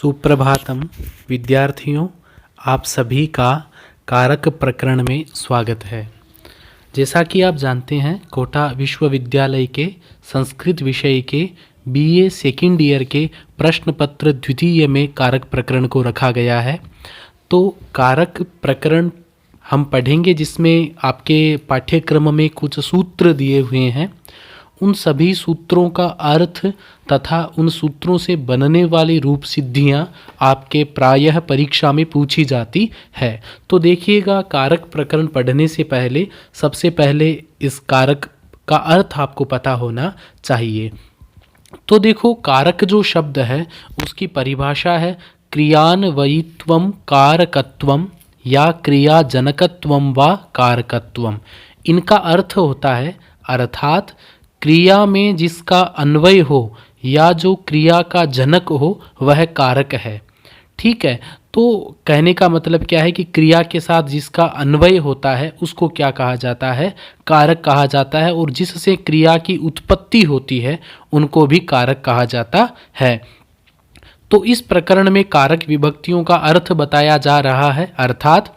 सुप्रभातम विद्यार्थियों, आप सभी का कारक प्रकरण में स्वागत है। जैसा कि आप जानते हैं, कोटा विश्वविद्यालय के संस्कृत विषय के बीए सेकेंड ईयर के प्रश्न पत्र द्वितीय में कारक प्रकरण को रखा गया है। तो कारक प्रकरण हम पढ़ेंगे जिसमें आपके पाठ्यक्रम में कुछ सूत्र दिए हुए हैं। उन सभी सूत्रों का अर्थ तथा उन सूत्रों से बनने वाली रूप सिद्धियां आपके प्रायः परीक्षा में पूछी जाती है। तो देखिएगा, कारक प्रकरण पढ़ने से पहले सबसे पहले इस कारक का अर्थ आपको पता होना चाहिए। तो देखो, कारक जो शब्द है उसकी परिभाषा है क्रियान्वयित्वम कारकत्वम या क्रियाजनकत्वम व कारकत्वम। इनका अर्थ होता है अर्थात क्रिया में जिसका अन्वय हो या जो क्रिया का जनक हो वह कारक है। ठीक है, तो कहने का मतलब क्या है कि क्रिया के साथ जिसका अन्वय होता है उसको क्या कहा जाता है? कारक कहा जाता है। और जिससे क्रिया की उत्पत्ति होती है उनको भी कारक कहा जाता है। तो इस प्रकरण में कारक विभक्तियों का अर्थ बताया जा रहा है। अर्थात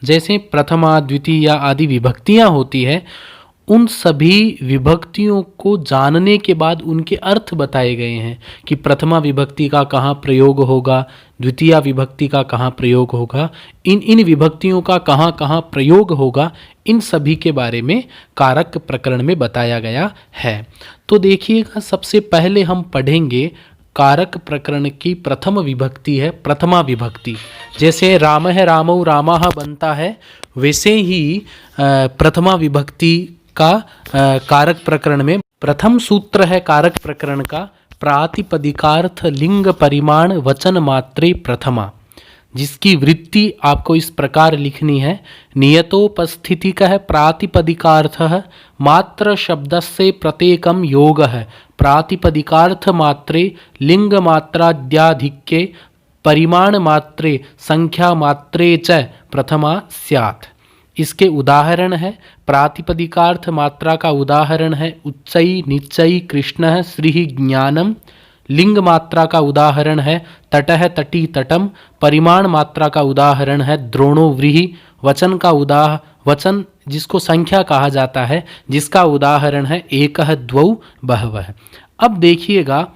जैसे प्रथमा, द्वितीया आदि विभक्तियां होती है, उन सभी विभक्तियों को जानने के बाद उनके अर्थ बताए गए हैं कि प्रथमा विभक्ति का कहाँ प्रयोग होगा, द्वितीया विभक्ति का कहाँ प्रयोग होगा, इन विभक्तियों का कहाँ कहाँ प्रयोग होगा, इन सभी के बारे में कारक प्रकरण में बताया गया है। तो देखिएगा, सबसे पहले हम पढ़ेंगे कारक प्रकरण की प्रथम विभक्ति है प्रथमा विभक्ति। जैसे राम है रामौ रामाः बनता है, वैसे ही प्रथमा विभक्ति का कारक प्रकरण में प्रथम सूत्र है कारक प्रकरण का प्रातिपदिकार्थ लिंग परिमाण वचन मात्रे प्रथमा, जिसकी वृत्ति आपको इस प्रकार लिखनी है। नियतोपस्थितिकः प्रातिपदिकार्थः मात्र शब्दस्य प्रत्येकं योगः प्रातिपदिकार्थ मात्रे लिंग मात्राद्याधिक्ये परिमाण मात्रे संख्या मात्रे च प्रथमा स्यात्। इसके उदाहरण है, प्रातिपदिकार्थ मात्रा का उदाहरण है उच्चई निच्चई कृष्णः श्रीः ज्ञानम। लिंग मात्रा का उदाहरण है तटः तटी तटम। परिमाण मात्रा का उदाहरण है द्रोणो व्रीहि। वचन जिसको संख्या कहा जाता है, जिसका उदाहरण है एकः द्वौ बहवः। अब देखिएगा,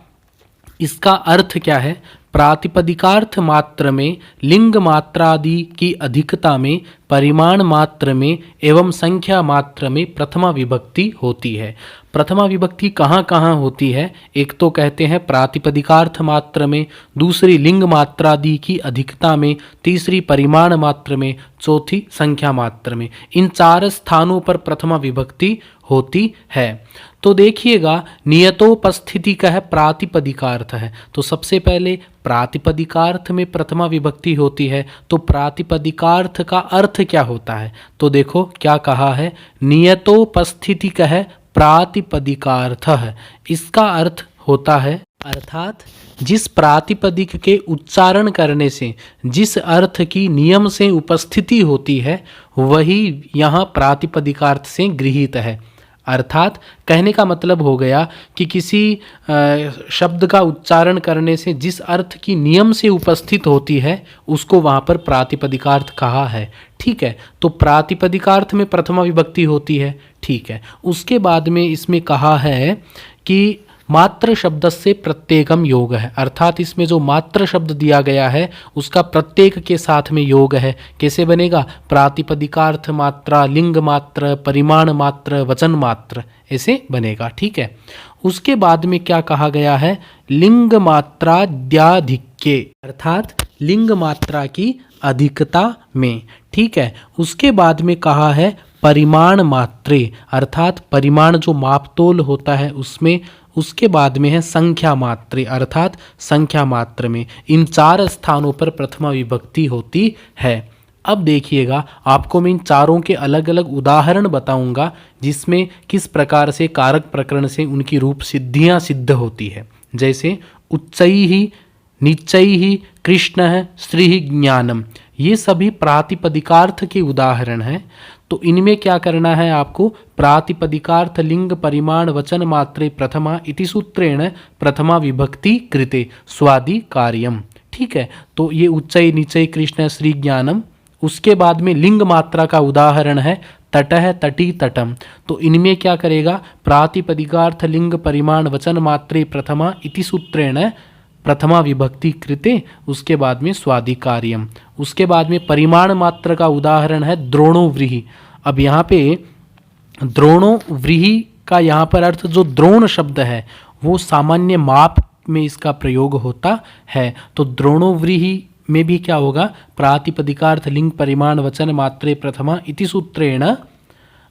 इसका अर्थ क्या है। प्रातिपदिकार्थ मात्र में लिंग मात्रादि की अधिकता में, परिमाण मात्र में एवं संख्या मात्र में प्रथमा विभक्ति होती है। प्रथमा विभक्ति कहाँ कहाँ होती है? एक तो कहते हैं प्रातिपदिकार्थ मात्र में, दूसरी लिंग मात्रादि की अधिकता में, तीसरी परिमाण मात्र में, चौथी संख्या मात्र में। इन चार स्थानों पर प्रथमा विभक्ति होती है। तो देखिएगा, नियतोपस्थिति का है प्रातिपदिकार्थ है, तो सबसे पहले प्रातिपदिकार्थ में प्रथमा विभक्ति होती है। तो प्रातिपदिकार्थ का अर्थ क्या होता है? तो देखो क्या कहा है, नियतोपस्थिति का है प्रातिपदिकार्थ है। इसका अर्थ होता है अर्थात जिस प्रातिपदिक के उच्चारण करने से जिस अर्थ की नियम से उपस्थिति होती है वही यहाँ प्रातिपदिकार्थ से गृहीत है। अर्थात कहने का मतलब हो गया कि किसी शब्द का उच्चारण करने से जिस अर्थ की नियम से उपस्थित होती है उसको वहाँ पर प्रातिपदिकार्थ कहा है। ठीक है, तो प्रातिपदिकार्थ में प्रथमा विभक्ति होती है। ठीक है, उसके बाद में इसमें कहा है कि मात्र शब्द से प्रत्येकम योग है। अर्थात इसमें जो मात्र शब्द दिया गया है उसका प्रत्येक के साथ में योग है। कैसे बनेगा? प्रातिपदिकार्थ मात्रा, लिंग मात्र, परिमाण मात्र, वचन मात्र, ऐसे बनेगा। ठीक है, उसके बाद में क्या कहा गया है? लिंग मात्राद्याधिक्ये, अर्थात लिंग मात्रा की अधिकता में। ठीक है, उसके बाद में कहा है परिमाण मात्रे, अर्थात परिमाण जो मापतोल होता है उसमें। उसके बाद में है संख्या मात्रे, अर्थात संख्या मात्र में। इन चार स्थानों पर प्रथमा विभक्ति होती है। अब देखिएगा, आपको मैं इन चारों के अलग अलग उदाहरण बताऊंगा जिसमें किस प्रकार से कारक प्रकरण से उनकी रूप सिद्धियां सिद्ध होती है। जैसे उच्चैः निच्चैः कृष्णः श्रीः ज्ञानम, ये सभी प्रातिपदिकार्थ के उदाहरण हैं। तो इनमें क्या करना है आपको, प्रातिपदिकार्थ लिंग परिमाण वचन मात्रे प्रथमा इति सूत्रेण प्रथमा विभक्ति कृते स्वादि कार्यम। ठीक है, तो ये उच्चय निचय कृष्ण श्री ज्ञानम, उसके बाद में लिंग मात्रा का उदाहरण है तटः तटी तटम। तो इनमें क्या करेगा, प्रातिपदिकार्थ लिंग परिमाण वचन मात्रे प्रथमा इति सूत्रेण प्रथमा विभक्ति कृते, उसके बाद में स्वादि कार्यम। उसके बाद में परिमाण मात्र का उदाहरण है द्रोणो व्रीहि। अब यहाँ पे द्रोणो व्रीहि का यहाँ पर अर्थ, जो द्रोण शब्द है वो सामान्य माप में इसका प्रयोग होता है। तो द्रोणो व्रीहि में भी क्या होगा, प्रातिपदिकार्थ लिंग परिमाण वचन मात्रे प्रथमा इति सूत्रेण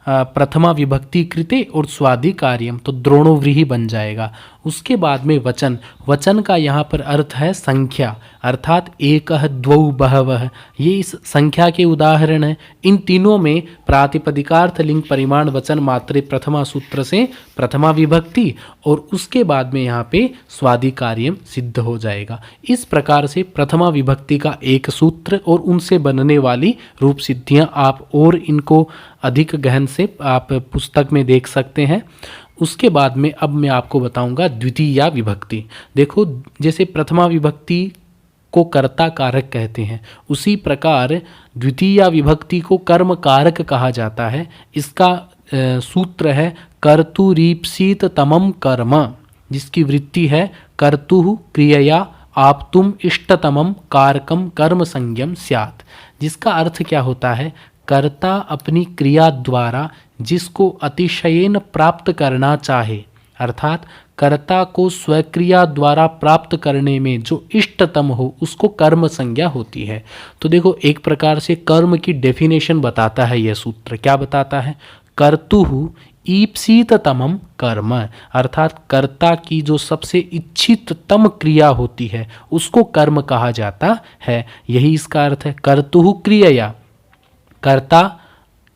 प्रथमा विभक्ति कृते और स्वादि कार्यम, तो द्रोणो व्रीहि बन जाएगा। उसके बाद में वचन, वचन का यहाँ पर अर्थ है संख्या, अर्थात एकः द्वौ बहवः, ये इस संख्या के उदाहरण हैं। इन तीनों में प्रातिपदिकार्थ लिंग परिमाण वचन मात्रे प्रथमा सूत्र से प्रथमा विभक्ति और उसके बाद में यहाँ पे स्वादि कार्यम सिद्ध हो जाएगा। इस प्रकार से प्रथमा विभक्ति का एक सूत्र और उनसे बनने वाली रूप सिद्धियाँ आप और इनको अधिक गहन से आप पुस्तक में देख सकते हैं। उसके बाद में अब मैं आपको बताऊंगा द्वितीया विभक्ति। देखो, जैसे प्रथमा विभक्ति को कर्ता कारक कहते हैं, उसी प्रकार द्वितीया विभक्ति को कर्म कारक कहा जाता है। इसका सूत्र है कर्तुरीप्सित तमम कर्म, जिसकी वृत्ति है कर्तुः क्रियया आप्तुम इष्टतमम कारकम कर्म संज्ञम स्यात्। जिसका अर्थ क्या होता है, कर्ता अपनी क्रिया द्वारा जिसको अतिशयेन प्राप्त करना चाहे, अर्थात कर्ता को स्वक्रिया द्वारा प्राप्त करने में जो इष्टतम हो उसको कर्म संज्ञा होती है। तो देखो, एक प्रकार से कर्म की डेफिनेशन बताता है यह सूत्र। क्या बताता है, कर्तुः ईप्सिततमम कर्म, अर्थात कर्ता की जो सबसे इच्छिततम क्रिया होती है उसको कर्म कहा जाता है। यही इसका अर्थ है। कर्तुः क्रियया, कर्ता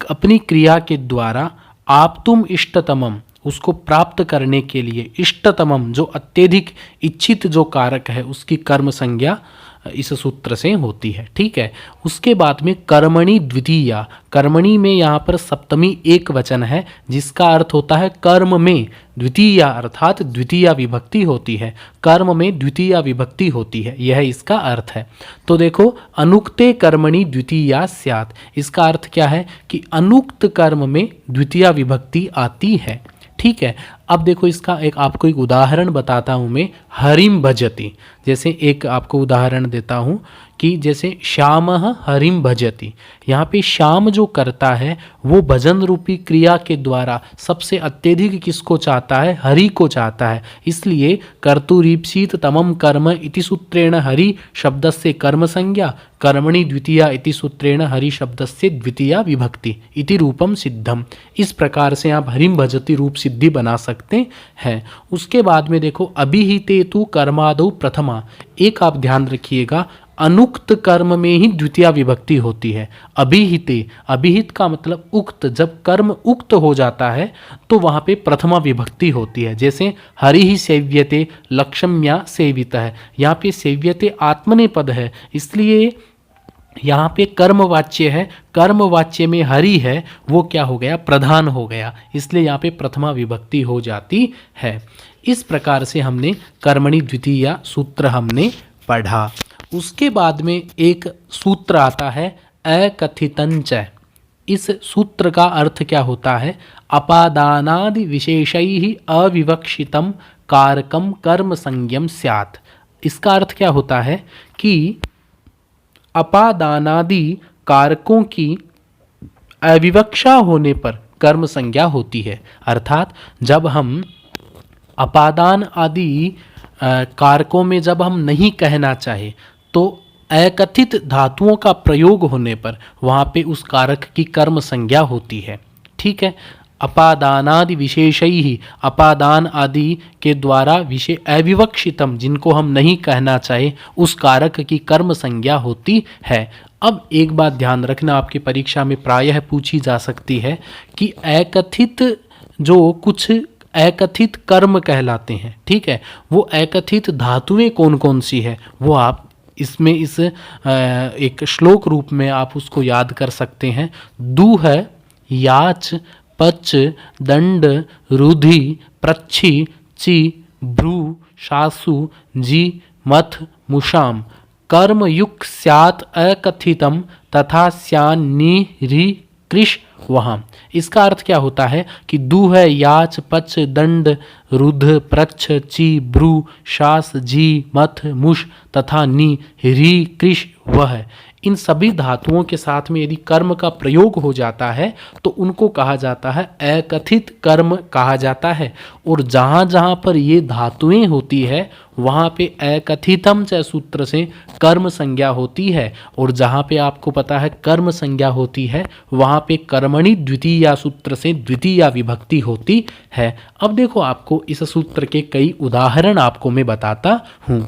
अपनी क्रिया के द्वारा आप तुम इष्टतमम, उसको प्राप्त करने के लिए इष्टतमम जो अत्यधिक इच्छित जो कारक है उसकी कर्म संज्ञा इस सूत्र से होती है। ठीक है, उसके बाद में कर्मणि द्वितीया, कर्मणि में यहाँ पर सप्तमी एक वचन है जिसका अर्थ होता है कर्म में द्वितीया, अर्थात द्वितीया विभक्ति होती है, कर्म में द्वितीया विभक्ति होती है, यह इसका अर्थ है। तो देखो, अनुक्ते कर्मणि द्वितीया स्यात्, इसका अर्थ क्या है कि अनुक्त कर्म में द्वितीया विभक्ति आती है। ठीक है, अब देखो इसका आपको एक उदाहरण बताता हूँ मैं, हरिम भजति। जैसे एक आपको उदाहरण देता हूँ कि जैसे श्यामः हरिम भजति, यहाँ पे श्याम जो करता है वो भजन रूपी क्रिया के द्वारा सबसे अत्यधिक किसको चाहता है, हरि को चाहता है। इसलिए कर्तुरीप्सित तमम कर्म इति सूत्रेण हरि शब्दस्य कर्म संज्ञा, कर्मणि द्वितीया इति सूत्रेण हरि शब्दस्य द्वितीया विभक्ति इति रूपम सिद्धम। इस प्रकार से आप हरिम भजति रूप सिद्धि बना सकते हैं। उसके बाद में देखो, अभिहिते तु कर्मादौ प्रथमा, एक आप ध्यान रखिएगा, अनुक्त कर्म में ही द्वितीया विभक्ति होती है। अभिहिते, अभिहित का मतलब उक्त, जब कर्म उक्त हो जाता है तो वहाँ पे प्रथमा विभक्ति होती है। जैसे हरि ही सेव्यते लक्ष्म्या सेवितः है, यहाँ पे सेव्यते आत्मनेपद है, इसलिए यहाँ पे कर्मवाच्य है, कर्मवाच्य में हरि है, वो क्या हो गया, प्रधान हो गया, इसलिए यहाँ पे प्रथमा विभक्ति हो जाती है। इस प्रकार से हमने कर्मणि द्वितीया सूत्र हमने पढ़ा। उसके बाद में एक सूत्र आता है अकथितञ्च। इस सूत्र का अर्थ क्या होता है, अपादानादि विशेषैहि अविवक्षितम कारकम कर्म संज्ञम स्यात्। इसका अर्थ क्या होता है कि अपादानादि कारकों की अविवक्षा होने पर कर्म संज्ञा होती है। अर्थात जब हम अपादान आदि कारकों में जब हम नहीं कहना चाहे तो अकथित धातुओं का प्रयोग होने पर वहाँ पे उस कारक की कर्म संज्ञा होती है। ठीक है, अपादानादि विशेषैहि, अपादान आदि के द्वारा विषय अविवक्षितम, जिनको हम नहीं कहना चाहे उस कारक की कर्म संज्ञा होती है। अब एक बात ध्यान रखना, आपकी परीक्षा में प्रायः पूछी जा सकती है कि अकथित जो कुछ अकथित कर्म कहलाते हैं, ठीक है, वो अकथित धातुएं कौन कौन सी है, वो आप इसमें इस एक श्लोक रूप में आप उसको याद कर सकते हैं। दू है, याच पच दंड रुधि प्रच्छि ची भ्रू शासु जी मथ मुषाम कर्मयुक्त स्यात् अकथितम तथा स्यान्निरि कृष वहाँ। इसका अर्थ क्या होता है कि दू है याच पच दंड रुध प्रच्छ ची भ्रू शास जी मथ मुष तथा नि री कृष वह। इन सभी धातुओं के साथ में यदि कर्म का प्रयोग हो जाता है तो उनको कहा जाता है अकथित कर्म कहा जाता है। और जहाँ जहाँ पर ये धातुएं होती है वहाँ पे अकथितम च सूत्र से कर्म संज्ञा होती है, और जहाँ पे आपको पता है कर्म संज्ञा होती है वहाँ पे कर्मणि द्वितीया सूत्र से द्वितीया विभक्ति होती है। अब देखो आपको इस सूत्र के कई उदाहरण आपको मैं बताता हूँ।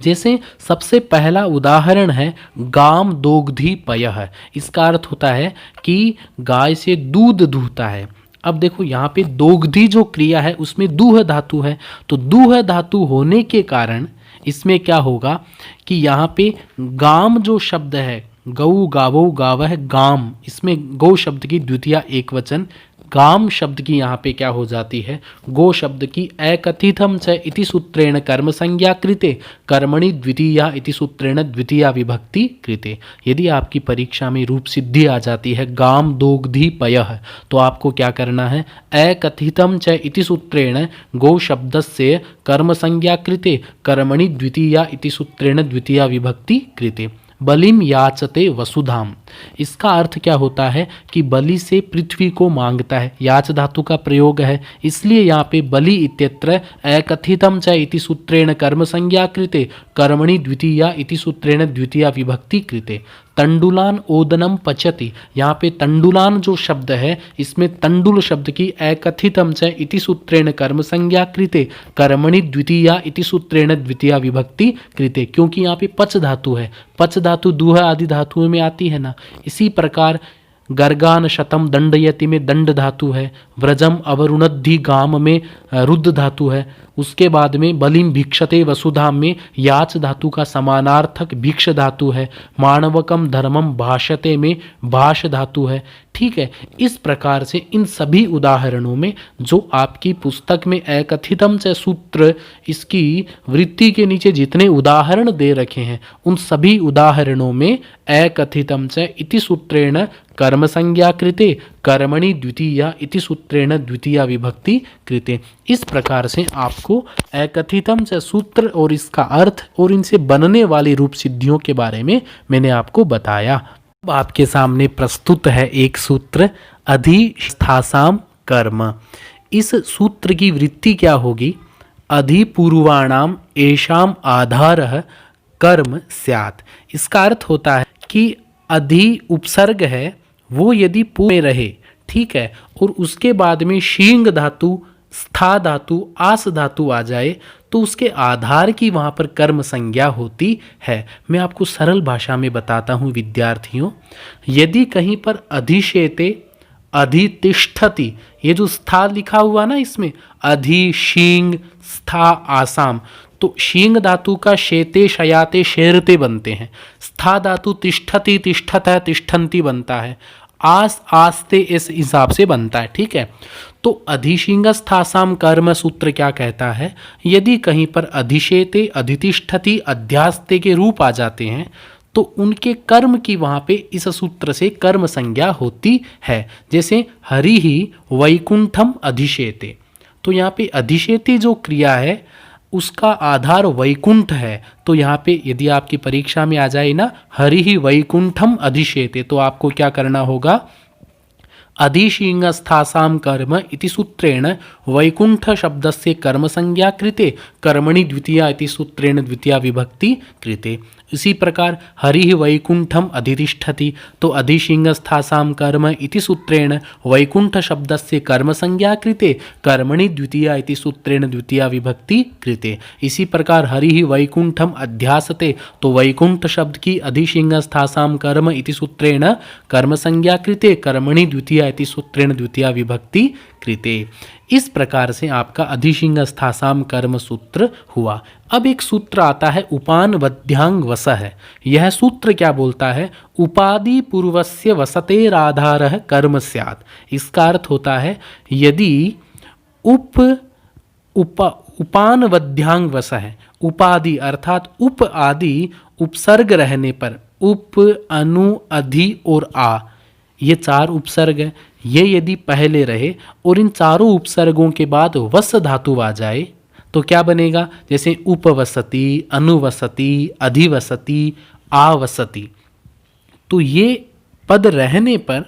जैसे सबसे पहला उदाहरण है गाम दोग्धी पयः। इसका अर्थ होता है कि गाय से दूध दूहता है। अब देखो यहाँ पे दोग्धी जो क्रिया है उसमें दूह धातु है, तो दूह धातु होने के कारण इसमें क्या होगा कि यहाँ पे गाम जो शब्द है, गौ गावो गावह गाम, इसमें गौ शब्द की द्वितीया एक वचन, गाम शब्द की यहाँ पे क्या हो जाती है, गो शब्द की अकथितम च इति सूत्रेण कर्म संज्ञा कृते कर्मणि द्वितीया इति सूत्रेण द्वितीया विभक्ति कृते। यदि आपकी परीक्षा में रूप सिद्धि आ जाती है गाम दोग्धी पयः, तो आपको क्या करना है, अकथितम च इति सूत्रेण गो शब्दस्य कर्म संज्ञा कृते कर्मणि द्वितीया इति सूत्रेण द्वितीया विभक्ति कृते। बलिम याचते वसुधाम। इसका अर्थ क्या होता है कि बलि से पृथ्वी को मांगता है, याच धातु का प्रयोग है, इसलिए यहाँ पे बलि इत्यत्र अकथितम च इति सूत्रेण कर्म संज्ञा कृते कर्मणि द्वितीया इति सूत्रेण द्वितीया विभक्ति कृते। तंडुलान ओदनम पचति, यहाँ पे तंडुलान जो शब्द है इसमें तंडुल शब्द की अकथितम च इति सूत्रेण कर्म संज्ञा कृते कर्मणि द्वितीया इति सूत्रेण द्वितीया विभक्ति कृते, क्योंकि यहाँ पे पच धातु है, पच धातु दूह आदि धातुओं में आती है ना। इसी प्रकार गर्गान शतम दंडयति में दंड धातु है, व्रजम अवरुणद्धि गाम में रुद्ध धातु है, उसके बाद में बलिम भिक्षते वसुधाम में याच धातु का समानार्थक भिक्ष धातु है, माणवकम धर्मम भाषते में भाष धातु है। ठीक है, इस प्रकार से इन सभी उदाहरणों में जो आपकी पुस्तक में अकथितम च सूत्र इसकी वृत्ति के नीचे जितने उदाहरण दे रखे हैं उन सभी उदाहरणों में अकथितम च इति सूत्रेण कर्म संज्ञा कृते कर्मणि द्वितीया इति सूत्रेण द्वितीया विभक्ति कृते। इस प्रकार से आपको अकथितम च सूत्र और इसका अर्थ और इनसे बनने वाली रूप सिद्धियों के बारे में मैंने आपको बताया। अब आपके सामने प्रस्तुत है एक सूत्र अधिष्ठासाम कर्म। इस सूत्र की वृत्ति क्या होगी, अधिपूर्वाणाम एषाम आधारः कर्म स्यात्। इसका अर्थ होता है कि अधि उपसर्ग है वो यदि पूर्व में रहे, ठीक है, और उसके बाद में शींग धातु स्था धातु आस धातु आ जाए तो उसके आधार की वहाँ पर कर्म संज्ञा होती है। मैं आपको सरल भाषा में बताता हूँ विद्यार्थियों, यदि कहीं पर अधिशेते अधितिष्ठति, ये जो स्था लिखा हुआ ना इसमें अधि शींग स्था आसाम, तो शींग धातु का शेते शयाते शेरते बनते हैं, स्था धातु तिष्ठति तिष्ठत है तिष्ठन्ति बनता है, आस आस्ते इस हिसाब से बनता है। ठीक है, तो अधिशिंगस्थासाम कर्म सूत्र क्या कहता है, यदि कहीं पर अधिशेते अधितिष्ठति अध्यास्ते के रूप आ जाते हैं तो उनके कर्म की वहाँ पे इस सूत्र से कर्म संज्ञा होती है। जैसे हरि ही वैकुंठम अधिशेते, तो यहाँ पे अधिशेते जो क्रिया है उसका आधार वैकुंठ है, तो यहाँ पे यदि आपकी परीक्षा में आ जाए ना हरि ही वैकुंठम अधिशेते, तो आपको क्या करना होगा, अधिशिंगस्थासाम कर्म इति सूत्रेण वैकुंठ शब्दस्य कर्म संज्ञा कृते कर्मणि द्वितीया इति सूत्रेण द्वितीया विभक्ति कृते। इसी प्रकार हरि वैकुंठम अधितिष्ठति, तो अधिशिंगस्थासाम कर्म इति सूत्रेण वैकुंठ शब्दस्य कर्म संज्ञा कृते कर्मणि द्वितीया इति सूत्रेण द्वितीया विभक्ति कृते। इसी प्रकार हरि वैकुंठम अध्यासते, तो वैकुंठ शब्द की अधिशिंगस्थासाम कर्म इति सूत्रेण कर्म संज्ञा कृते कर्मणि द्वितीया इति सूत्रेण द्वितीया विभक्ति कृते। इस प्रकार से आपका अधिशिंगस्थासाम कर्म सूत्र हुआ। अब एक सूत्र आता है उपान वध्यांग वसः। यह सूत्र क्या बोलता है? उपाधि पूर्वस्य वसतेराधारः कर्म स्यात्। इसका अर्थ होता है यदि उपान वध्यांग वसः, उपाधि अर्थात उप आदि उपसर्ग रहने पर, उप अनु अधि और आ, ये चार उपसर्ग है, ये यदि पहले रहे और इन चारों उपसर्गों के बाद वस धातु आ जाए तो क्या बनेगा? जैसे उपवसति, अनुवसति, अधिवसति, आवसति। तो ये पद रहने पर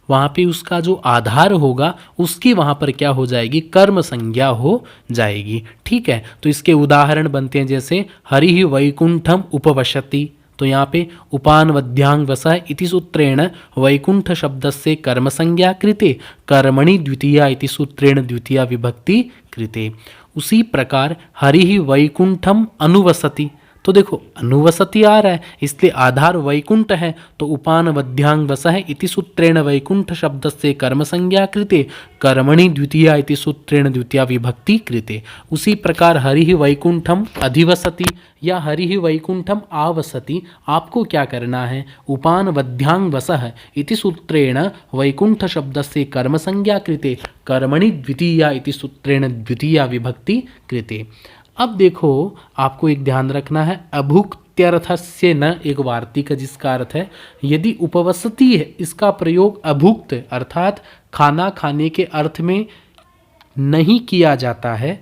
वहाँ पे उसका जो आधार होगा उसकी वहाँ पर क्या हो जाएगी? कर्म संज्ञा हो जाएगी। ठीक है, तो इसके उदाहरण बनते हैं जैसे हरिः वैकुंठम उपवशति। तो यहाँ पे उपान वध्यांग वसः इति सूत्रेण वैकुंठ शब्दस्य कर्म संज्ञा कृते, कर्मणि द्वितीया इति सूत्रेण द्वितीया विभक्ति कृते। उसी प्रकार हरिः वैकुंठम अनुवसति। तो देखो अनुवसति आ रहा है इसलिए आधार वैकुंठ है, तो उपान वध्यांग वसः इति सूत्रेण वैकुंठ शब्दस्य कर्म संज्ञा कृते, कर्मणि द्वितीया इति सूत्रेण द्वितीया विभक्ति कृते। उसी प्रकार हरिः वैकुंठम अधिवसति या हरिः वैकुंठम आवसति, आपको क्या करना है? उपान वध्यांग वसः इति सूत्रेण वैकुंठ शब्दस्य कर्म संज्ञा कृते, कर्मणि द्वितीया इति सूत्रेण द्वितीया विभक्ति कृते। अब देखो आपको एक ध्यान रखना है, अभुक्त्यर्थस्य न एक वार्तिक जिसका अर्थ है यदि उपवसति है इसका प्रयोग अभुक्त अर्थात खाना खाने के अर्थ में नहीं किया जाता है,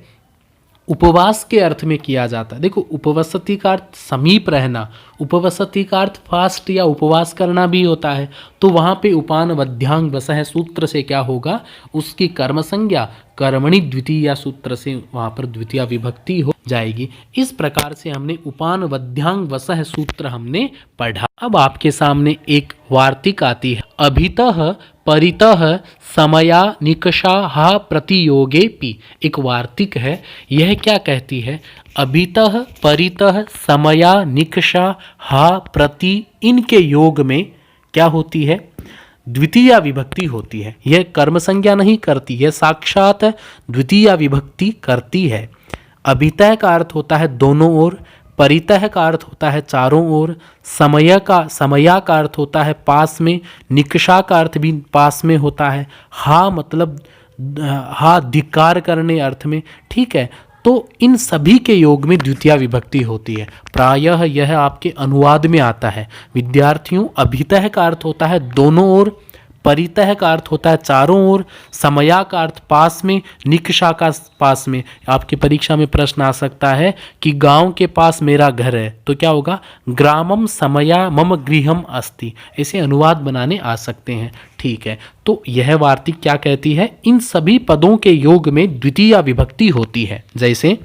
उपवास के अर्थ में किया जाता है। देखो उपवसति का अर्थ समीप रहना, उपवसति का अर्थ फास्ट या उपवास करना भी होता है। तो वहाँ पे उपान वध्यांग वसः सूत्र से क्या होगा? उसकी कर्म संज्ञा कर्मणि द्वितीया सूत्र से वहाँ पर द्वितीया विभक्ति हो जाएगी। इस प्रकार से हमने उपान वध्यांग वसः सूत्र हमने पढ़ा। अब आपके सामने एक वार्तिक आती है, अभितः परितः समया निकषाः प्रतियोगेपि। एक वार्तिक है, यह क्या कहती है? अभितः परितः समया निकषाः प्रति, इनके योग में क्या होती है? द्वितीया विभक्ति होती है। यह कर्म संज्ञा नहीं करती है, साक्षात द्वितीया विभक्ति करती है। अभितः का अर्थ होता है दोनों ओर, परितः का अर्थ होता है चारों ओर, समया का अर्थ होता है पास में, निकषा का अर्थ भी पास में होता है, हा मतलब हा धिक्कार करने अर्थ में। ठीक है, तो इन सभी के योग में द्वितीया विभक्ति होती है। प्रायः यह आपके अनुवाद में आता है। विद्यार्थियों, अभितः का अर्थ होता है दोनों ओर, परितः का अर्थ होता है चारों ओर, समया का अर्थ पास में, निकषा का पास में। आपकी परीक्षा में प्रश्न आ सकता है कि गांव के पास मेरा घर है, तो क्या होगा? ग्रामम समया मम गृहम अस्ति। ऐसे अनुवाद बनाने आ सकते हैं। ठीक है, तो यह वार्तिक क्या कहती है? इन सभी पदों के योग में द्वितीया विभक्ति होती है। जैसे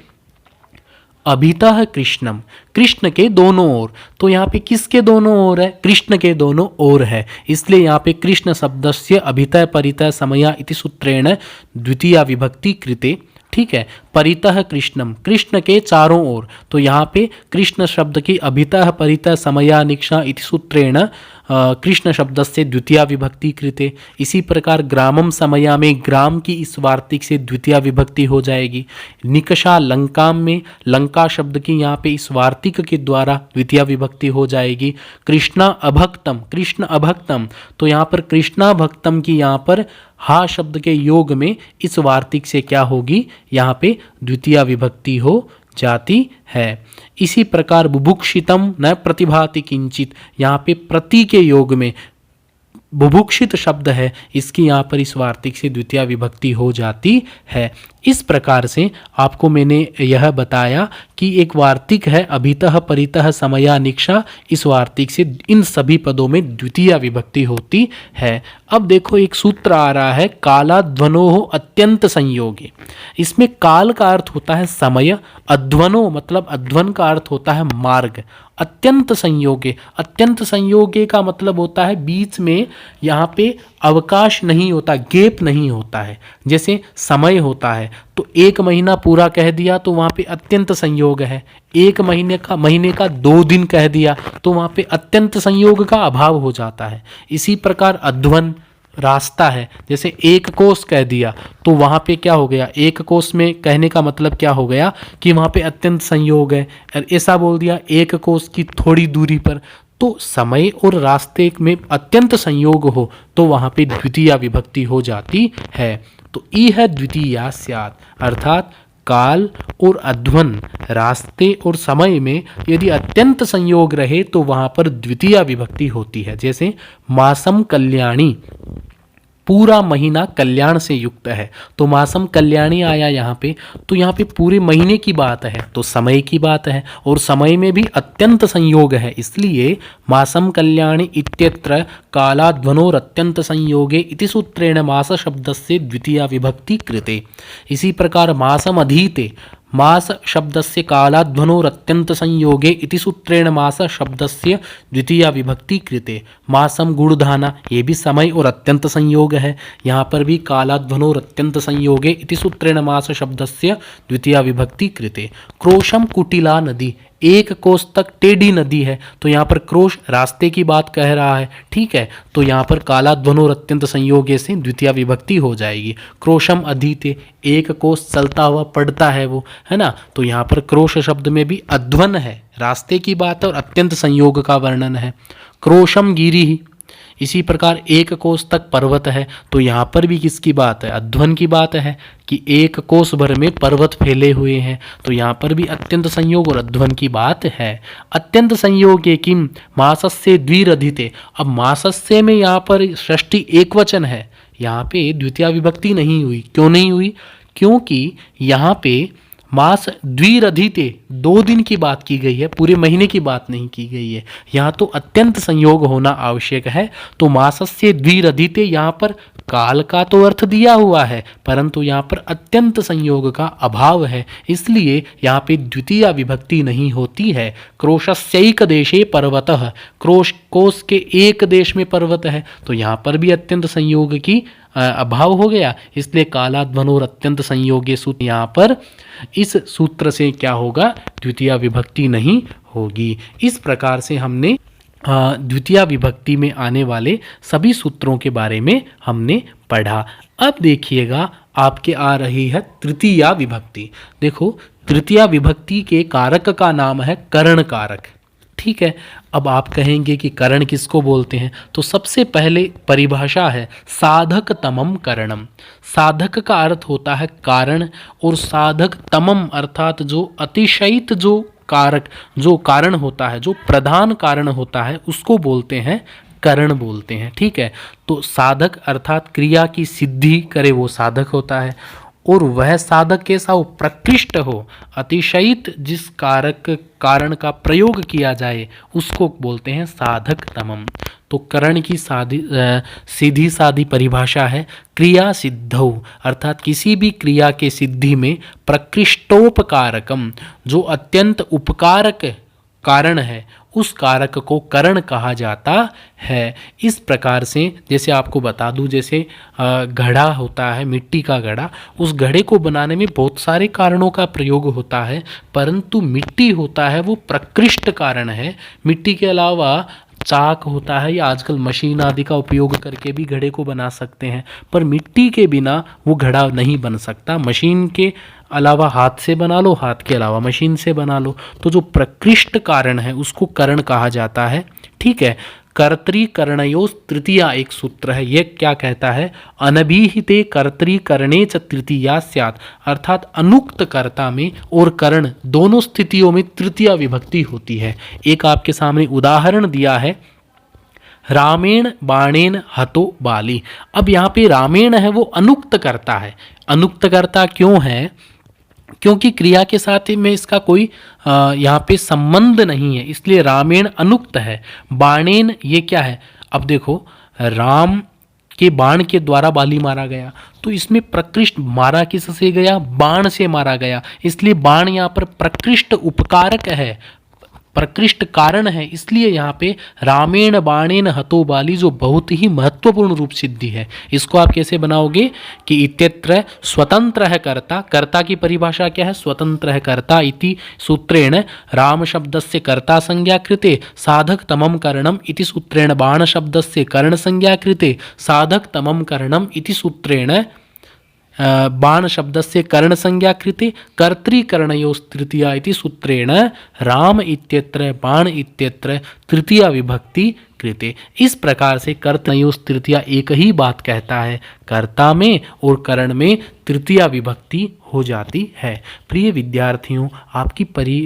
अभितः कृष्णम, कृष्ण के दोनों ओर। तो यहाँ पे किसके दोनों ओर है? कृष्ण के दोनों ओर है, इसलिए यहाँ पे कृष्ण शब्दस्य अभितः परितः समया इति सूत्रेण द्वितीया विभक्ति कृते। ठीक है, परितः कृष्णम, कृष्ण के चारों ओर। तो यहाँ पे कृष्ण शब्द की अभितः परितः समया निक्षा इति सूत्रेण कृष्ण शब्द से द्वितीया विभक्ति कृते। इसी प्रकार ग्रामम समया में ग्राम की इस वार्तिक से द्वितीया विभक्ति हो जाएगी। निकषा लंकाम में लंका शब्द की यहाँ पे इस वार्तिक के द्वारा द्वितीया विभक्ति हो जाएगी। कृष्णा अभक्तम, कृष्ण अभक्तम, तो यहाँ पर कृष्णा भक्तम की यहाँ पर हा शब्द के योग में इस वार्तिक से क्या होगी? यहाँ पे द्वितीया विभक्ति हो जाती है। इसी प्रकार बुभुक्षितम न प्रतिभाति किंचित, यहाँ पे प्रति के योग में बुभुक्षित शब्द है, इसकी यहाँ पर इस वार्तिक से द्वितीया विभक्ति हो जाती है। इस प्रकार से आपको मैंने यह बताया कि एक वार्तिक है अभितः परितः समया निक्षा, इस वार्तिक से इन सभी पदों में द्वितीया विभक्ति होती है। अब देखो एक सूत्र आ रहा है, कालाध्वनो अत्यंत संयोगे। इसमें काल का अर्थ होता है समय, अध्वनो मतलब अध्वन का अर्थ होता है मार्ग, अत्यंत संयोगे, अत्यंत संयोगे का मतलब होता है बीच में यहाँ पे अवकाश नहीं होता, गैप नहीं होता है। जैसे समय होता है तो एक महीना पूरा कह दिया तो वहाँ पे अत्यंत संयोग है, एक महीने का 2 दिन कह दिया तो वहाँ पे अत्यंत संयोग का अभाव हो जाता है। इसी प्रकार अध्वन रास्ता है, जैसे एक कोस कह दिया तो वहाँ पे क्या हो गया, एक कोस में कहने का मतलब क्या हो गया कि वहाँ पे अत्यंत संयोग है। और ऐसा बोल दिया एक कोस की थोड़ी दूरी पर, तो समय और रास्ते में अत्यंत संयोग हो तो वहाँ पे द्वितीया विभक्ति हो जाती है। तो ई है द्वितीया स्यात्, अर्थात काल और अध्वन, रास्ते और समय में यदि अत्यंत संयोग रहे तो वहाँ पर द्वितीया विभक्ति होती है। जैसे मासम कल्याणी, पूरा महीना कल्याण से युक्त है, तो मासम कल्याणी आया यहाँ पे, तो यहाँ पे पूरे महीने की बात है, तो समय की बात है, और समय में भी अत्यंत संयोग है, इसलिए मासम कल्याणी इत्यत्र कालाध्वनोर अत्यंत संयोगे इति सूत्रेण मास शब्दस्य द्वितीया विभक्ति कृते। इसी प्रकार मासम अधीते, मास शब्दस्य कालाध्वनोर अत्यंत संयोगे इति सूत्रेण मास शब्दस्य द्वितीया विभक्ति कृते। मासम गुड़धाना, ये भी समय और अत्यंत संयोग है, यहाँ पर भी कालाध्वनोर अत्यंत संयोगे इति सूत्रेण मास शब्दस्य द्वितीया विभक्ति कृते। क्रोशम कुटिला नदी, एक कोस तक टेढ़ी नदी है, तो यहाँ पर क्रोश रास्ते की बात कह रहा है, ठीक है, तो यहाँ पर कालाध्वनोर अत्यंत संयोगे से द्वितीया विभक्ति हो जाएगी। क्रोशम अधीते, एक कोस चलता हुआ पढ़ता है वो, है ना, तो यहाँ पर क्रोश शब्द में भी अध्वन है, रास्ते की बात है और अत्यंत संयोग का वर्णन है। क्रोशम गिरी, इसी प्रकार एक कोस तक पर्वत है, तो यहाँ पर भी किसकी बात है, अध्वन की बात है कि एक कोस भर में पर्वत फैले हुए हैं, तो यहाँ पर भी अत्यंत संयोग और अध्वन की बात है। अत्यंत संयोगे किम मासस्य द्विरधिते, अब मासस्य में यहाँ पर षष्ठी एक वचन है, यहाँ पे द्वितीया विभक्ति नहीं हुई। क्यों नहीं हुई? क्योंकि यहाँ पे मास द्विरधिते, 2 दिन की बात की गई है, पूरे महीने की बात नहीं की गई है, यहाँ तो अत्यंत संयोग होना आवश्यक है। तो मासस्य द्विरधिते, यहाँ पर काल का तो अर्थ दिया हुआ है, परंतु यहाँ पर अत्यंत संयोग का अभाव है, इसलिए यहाँ पे द्वितीया विभक्ति नहीं होती है। क्रोशस्यैक देशे पर्वतः, क्रोश कोस के एक देश में पर्वत है, तो यहाँ पर भी अत्यंत संयोग की अभाव हो गया, इसलिए कालाध्वनोर अत्यंत संयोगे सूत्र, यहाँ पर इस सूत्र से क्या होगा, द्वितीया विभक्ति नहीं होगी। इस प्रकार से हमने द्वितीया विभक्ति में आने वाले सभी सूत्रों के बारे में हमने पढ़ा। अब देखिएगा आपके आ रही है तृतीया विभक्ति। देखो, तृतीया विभक्ति के कारक का नाम है करण कारक, ठीक है। अब आप कहेंगे कि करण किसको बोलते हैं, तो सबसे पहले परिभाषा है साधक तमम करणम। साधक का अर्थ होता है कारण, और साधक तमम अर्थात जो अतिशयित जो कारक, जो कारण होता है, जो प्रधान कारण होता है, उसको बोलते हैं करण बोलते हैं, ठीक है। तो साधक अर्थात क्रिया की सिद्धि करे वो साधक होता है, और वह साधक कैसा हो, प्रकृष्ट हो, अतिशयित जिस कारण का प्रयोग किया जाए उसको बोलते हैं साधक तमम। तो करण की सीधी सादी परिभाषा है क्रिया सिद्धौ, अर्थात किसी भी क्रिया के सिद्धि में प्रकृष्टोपकारकम, जो अत्यंत उपकारक कारण है, उस कारक को करण कहा जाता है। इस प्रकार से जैसे आपको बता दूं, जैसे घड़ा होता है, मिट्टी का घड़ा, उस घड़े को बनाने में बहुत सारे कारणों का प्रयोग होता है, परंतु मिट्टी होता है वो प्रकृष्ट कारण है। मिट्टी के अलावा चाक होता है, या आजकल मशीन आदि का उपयोग करके भी घड़े को बना सकते हैं, पर मिट्टी के बिना वो घड़ा नहीं बन सकता। मशीन के अलावा हाथ से बना लो, हाथ के अलावा मशीन से बना लो, तो जो प्रकृष्ट कारण है उसको करण कहा जाता है, ठीक है। कर्तृकरणयोस् तृतीया एक सूत्र है, ये क्या कहता है, अनभिहिते कर्तृकरणे च तृतीया स्यात्, अर्थात अनुक्त कर्ता में और करण दोनों स्थितियों में तृतीया विभक्ति होती है। एक आपके सामने उदाहरण दिया है, रामेण बाणेन हतो बाली। अब यहाँ पे रामेण है वो अनुक्त कर्ता है। अनुक्त कर्ता क्यों है? क्योंकि क्रिया के साथ में इसका कोई यहाँ पे संबंध नहीं है, इसलिए रामेण अनुक्त है। बाणेन ये क्या है, अब देखो राम के बाण के द्वारा बाली मारा गया, तो इसमें प्रकृष्ट मारा किससे गया, बाण से मारा गया, इसलिए बाण यहाँ पर प्रकृष्ट उपकारक है। प्रकृष्ट कारण है, इसलिए यहाँ पे रामेण बाणेन हतो बाली जो बहुत ही महत्वपूर्ण रूप सिद्धि है। इसको आप कैसे बनाओगे कि इत्यत्र स्वतंत्र है कर्ता, कर्ता की परिभाषा क्या है, स्वतंत्र है कर्ता इति सूत्रेण राम शब्दस्य कर्ता संज्ञा कृते साधक तमम करणम इति सूत्रेण बाण शब्दस्य कर्ण संज्ञा कृते साधक तमम करणम इति सूत्रेण बाण शब्दस्य कर्ण संज्ञा कृते कर्तृकरणयोस्तृतीया इति सूत्रेण राम इत्यत्र बाण इत्यत्र तृतीया विभक्ति कृते। इस प्रकार से कर्तृकरणयोस्तृतीया एक ही बात कहता है, कर्ता में और करण में तृतीया विभक्ति हो जाती है। प्रिय विद्यार्थियों, आपकी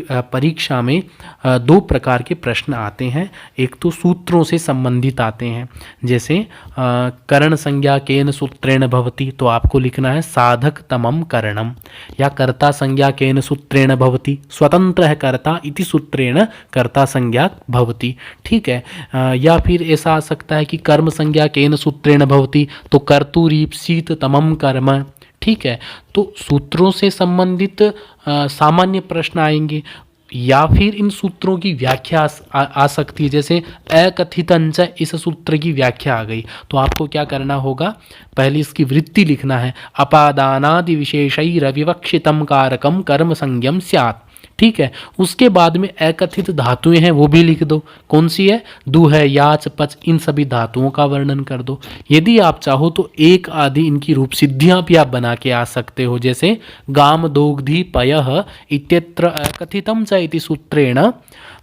परीक्षा में दो प्रकार के प्रश्न आते हैं। एक तो सूत्रों से संबंधित आते हैं, जैसे करण संज्ञा केन सूत्रेण भवति, तो आपको लिखना है साधक तमम करणम, या कर्ता संज्ञा केन सूत्रेण भवति, स्वतंत्र है कर्ता इति सूत्रेण कर्ता संज्ञा भवति। ठीक है, या फिर ऐसा आ सकता है कि कर्म संज्ञा केन सूत्रेण भवति, तो कर्तुरीप्सित तमम कर्म। ठीक है, तो सूत्रों से संबंधित सामान्य प्रश्न आएंगे, या फिर इन सूत्रों की व्याख्या आ सकती है, जैसे अकथितंच, इस सूत्र की व्याख्या आ गई, तो आपको क्या करना होगा, पहले इसकी वृत्ति लिखना है, अपादानादि विशेषैरविवक्षितम कारकम कर्म संज्ञम स्यात्। ठीक है, उसके बाद में अकथित धातुएं हैं वो भी लिख दो, कौन सी है, दु है, याच, पच, इन सभी धातुओं का वर्णन कर दो। यदि आप चाहो तो एक आदि इनकी रूप सिद्धियां भी आप बना के आ सकते हो, जैसे गाम दोग्धि पयः इत्यत्र अकथितम च इति सूत्रेण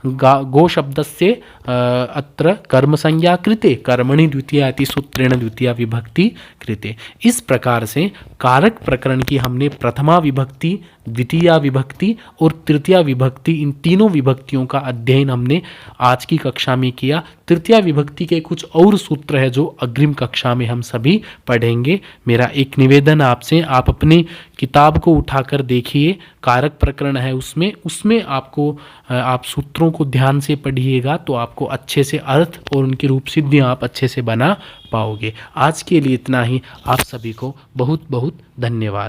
गो शब्दस्य अत्र कर्म संज्ञा कृते कर्मणि द्वितीया इति सूत्रेण द्वितीया विभक्ति कृते। इस प्रकार से कारक प्रकरण की हमने प्रथमा विभक्ति, द्वितीया विभक्ति और तृतीया विभक्ति, इन तीनों विभक्तियों का अध्ययन हमने आज की कक्षा में किया। तृतीया विभक्ति के कुछ और सूत्र है जो अग्रिम कक्षा में हम सभी पढ़ेंगे। मेरा एक निवेदन आपसे, आप अपनी किताब को उठाकर देखिए, कारक प्रकरण है उसमें आपको आप सूत्रों को ध्यान से पढ़िएगा तो आपको अच्छे से अर्थ और उनकी रूप सिद्धियाँ आप अच्छे से बना पाओगे। आज के लिए इतना ही। आप सभी को बहुत बहुत धन्यवाद।